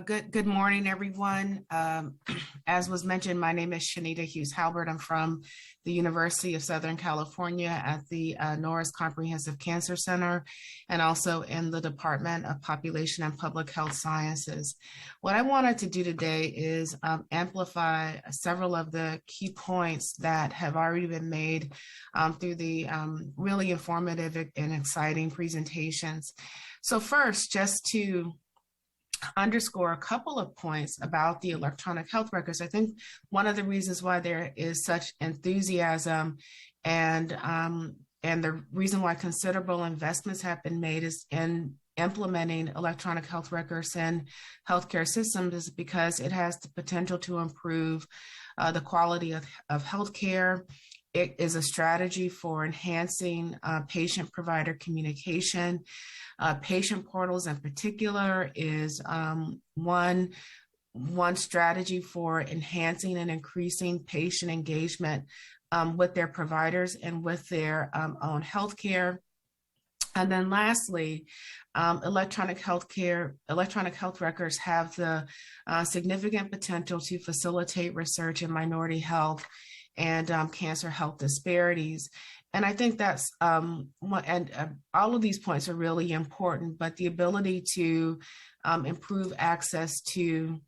Good morning, everyone. As was mentioned, my name is Chanita Hughes Halbert. I'm from the University of Southern California at the Norris Comprehensive Cancer Center and also in the Department of Population and Public Health Sciences. What I wanted to do today is amplify several of the key points that have already been made through the really informative and exciting presentations. So first, just to underscore a couple of points about the electronic health records. I think one of the reasons why there is such enthusiasm and the reason why considerable investments have been made is in implementing electronic health records in healthcare systems is because it has the potential to improve the quality of healthcare. It is a strategy for enhancing patient-provider communication. Patient portals in particular is one strategy for enhancing and increasing patient engagement with their providers and with their own healthcare. And then lastly, electronic health records have the significant potential to facilitate research in minority health and cancer health disparities. And I think that's all of these points are really important, but the ability to improve access to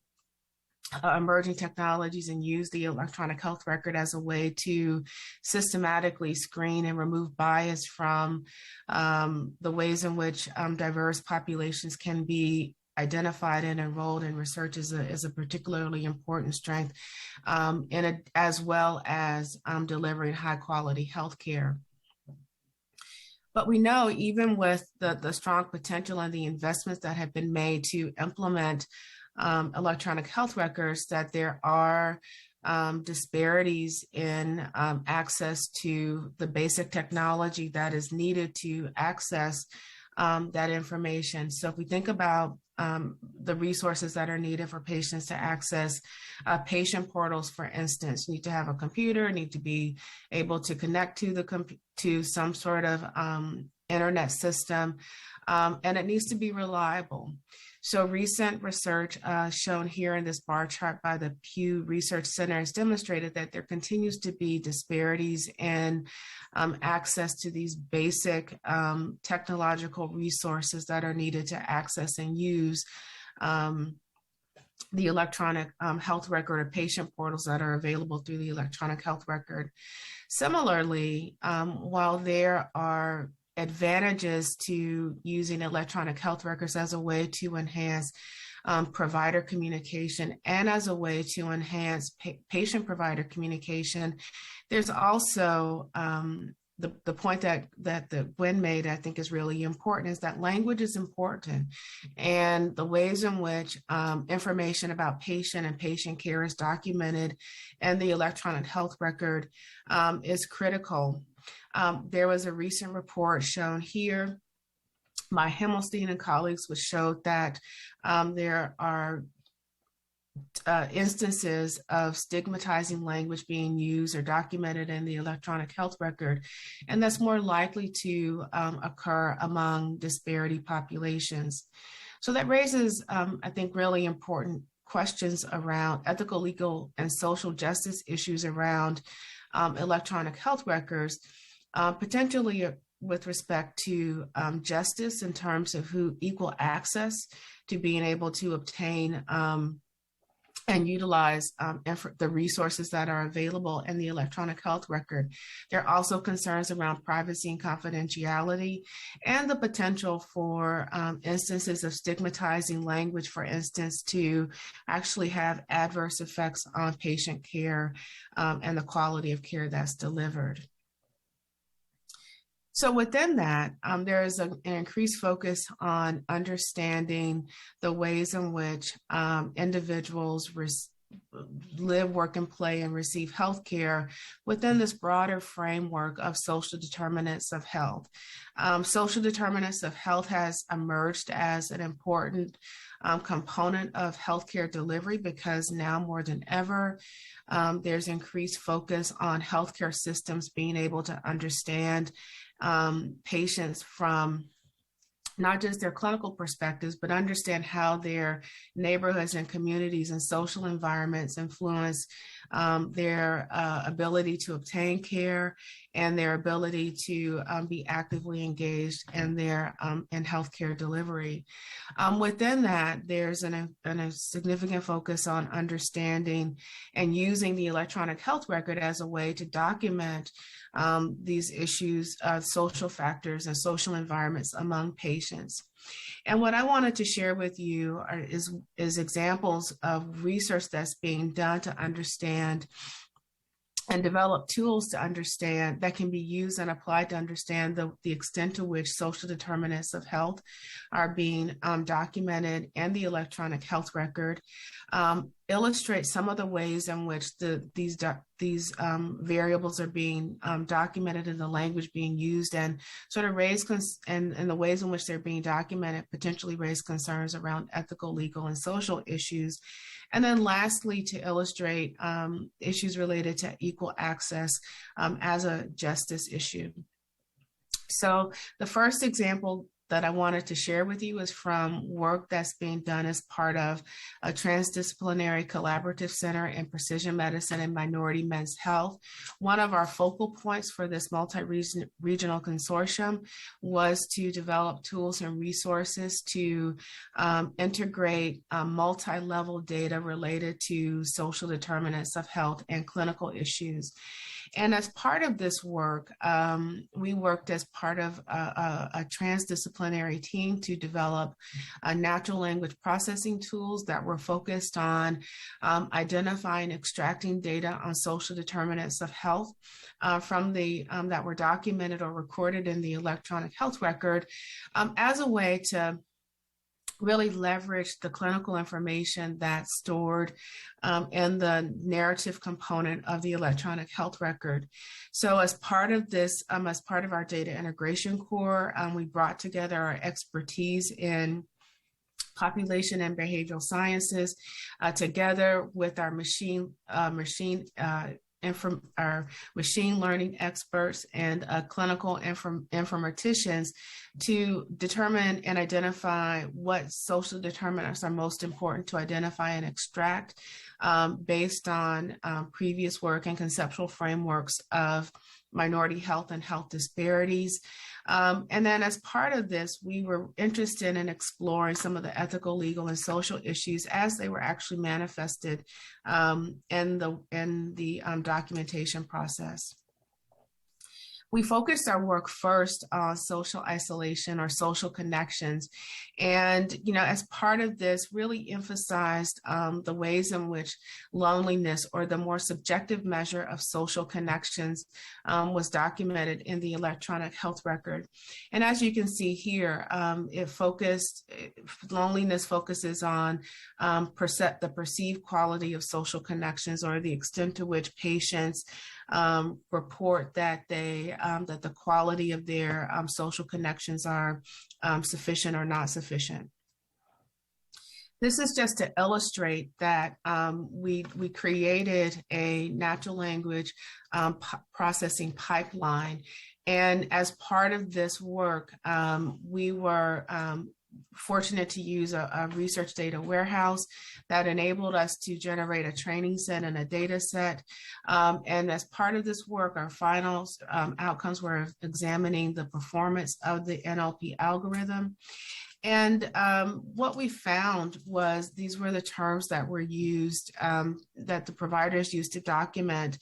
emerging technologies and use the electronic health record as a way to systematically screen and remove bias from the ways in which diverse populations can be identified and enrolled in research is a particularly important strength, as well as delivering high quality healthcare. But we know even with the strong potential and the investments that have been made to implement electronic health records, that there are disparities in access to the basic technology that is needed to access that information. So if we think about the resources that are needed for patients to access patient portals, for instance, you need to have a computer, need to be able to connect to some sort of internet system, and it needs to be reliable. So recent research shown here in this bar chart by the Pew Research Center has demonstrated that there continues to be disparities in access to these basic technological resources that are needed to access and use the electronic health record or patient portals that are available through the electronic health record. Similarly, while there are advantages to using electronic health records as a way to enhance provider communication and as a way to enhance patient-provider communication, there's also the point that the Gwen made, I think, is really important, is that language is important, and the ways in which information about patient and patient care is documented in the electronic health record is critical. There was a recent report shown here by Himmelstein and colleagues, which showed that there are instances of stigmatizing language being used or documented in the electronic health record, and that's more likely to occur among disparity populations. So that raises, I think, really important questions around ethical, legal, and social justice issues around electronic health records, potentially with respect to justice in terms of who equal access to being able to obtain and utilize the resources that are available in the electronic health record. There are also concerns around privacy and confidentiality and the potential for instances of stigmatizing language, for instance, to actually have adverse effects on patient care and the quality of care that's delivered. So within that, there is an increased focus on understanding the ways in which individuals live, work, and play and receive healthcare within this broader framework of social determinants of health. Social determinants of health has emerged as an important component of healthcare delivery because now more than ever, there's increased focus on healthcare systems being able to understand patients from not just their clinical perspectives, but understand how their neighborhoods and communities and social environments influence their ability to obtain care and their ability to be actively engaged in their in healthcare delivery. Within that, there's a significant focus on understanding and using the electronic health record as a way to document these issues of social factors and social environments among patients. And what I wanted to share with you is examples of research that's being done to understand and develop tools to understand that can be used and applied to understand the extent to which social determinants of health are being documented in the electronic health record, illustrate some of the ways in which these variables are being documented and the language being used, and sort of and the ways in which they're being documented potentially raise concerns around ethical, legal, and social issues. And then lastly, to illustrate issues related to equal access as a justice issue. So the first example that I wanted to share with you is from work that's being done as part of a transdisciplinary collaborative center in precision medicine and minority men's health. One of our focal points for this multi-regional consortium was to develop tools and resources to integrate multi-level data related to social determinants of health and clinical issues. And as part of this work, we worked as part of a transdisciplinary team to develop natural language processing tools that were focused on identifying, extracting data on social determinants of health from that were documented or recorded in the electronic health record as a way to really leverage the clinical information that's stored in the narrative component of the electronic health record. So as part of this, as part of our data integration core, we brought together our expertise in population and behavioral sciences together with our our machine learning experts and clinical informaticians to determine and identify what social determinants are most important to identify and extract based on previous work and conceptual frameworks of minority health and health disparities. And then as part of this, we were interested in exploring some of the ethical, legal, and social issues as they were actually manifested in the documentation process. We focused our work first on social isolation or social connections. And, as part of this, really emphasized the ways in which loneliness, or the more subjective measure of social connections, was documented in the electronic health record. And as you can see here, loneliness focuses on the perceived quality of social connections, or the extent to which patients report that that the quality of their social connections are sufficient or not sufficient. This is just to illustrate that we created a natural language processing pipeline. And as part of this work, we were fortunate to use a research data warehouse that enabled us to generate a training set and a data set. And as part of this work, our final outcomes were examining the performance of the NLP algorithm. And what we found was these were the terms that were used, that the providers used to document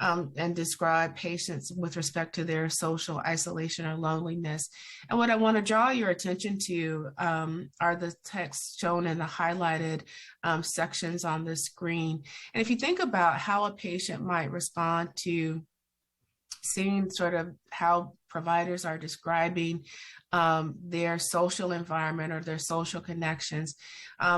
and describe patients with respect to their social isolation or loneliness. And what I want to draw your attention to are the texts shown in the highlighted sections on the screen. And if you think about how a patient might respond to seeing sort of how providers are describing their social environment or their social connections.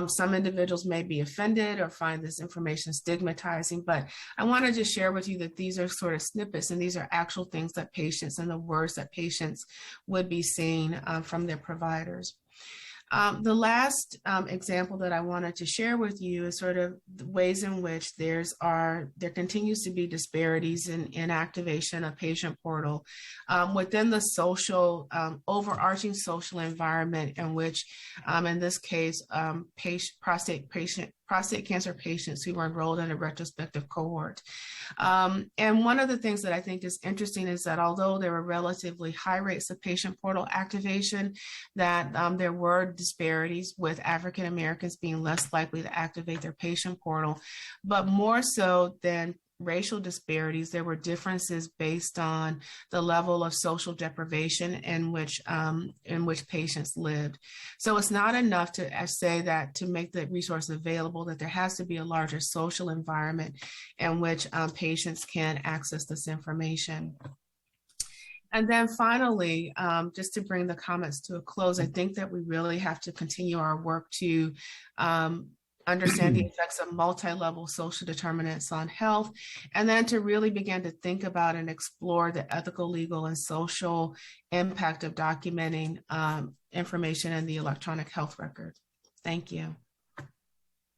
Some individuals may be offended or find this information stigmatizing, but I want to just share with you that these are sort of snippets, and these are actual things that patients and the words that patients would be seeing from their providers. The last example that I wanted to share with you is sort of the ways in which there continues to be disparities in activation of patient portal within the social, overarching social environment in which, in this case, prostate cancer patients who were enrolled in a retrospective cohort. And one of the things that I think is interesting is that although there were relatively high rates of patient portal activation, that there were disparities with African Americans being less likely to activate their patient portal, but more so than racial disparities, there were differences based on the level of social deprivation in which patients lived. So it's not enough to say that to make the resource available, that there has to be a larger social environment in which patients can access this information. And then finally, just to bring the comments to a close, I think that we really have to continue our work to understand the effects of multi-level social determinants on health, and then to really begin to think about and explore the ethical, legal, and social impact of documenting information in the electronic health record. Thank you.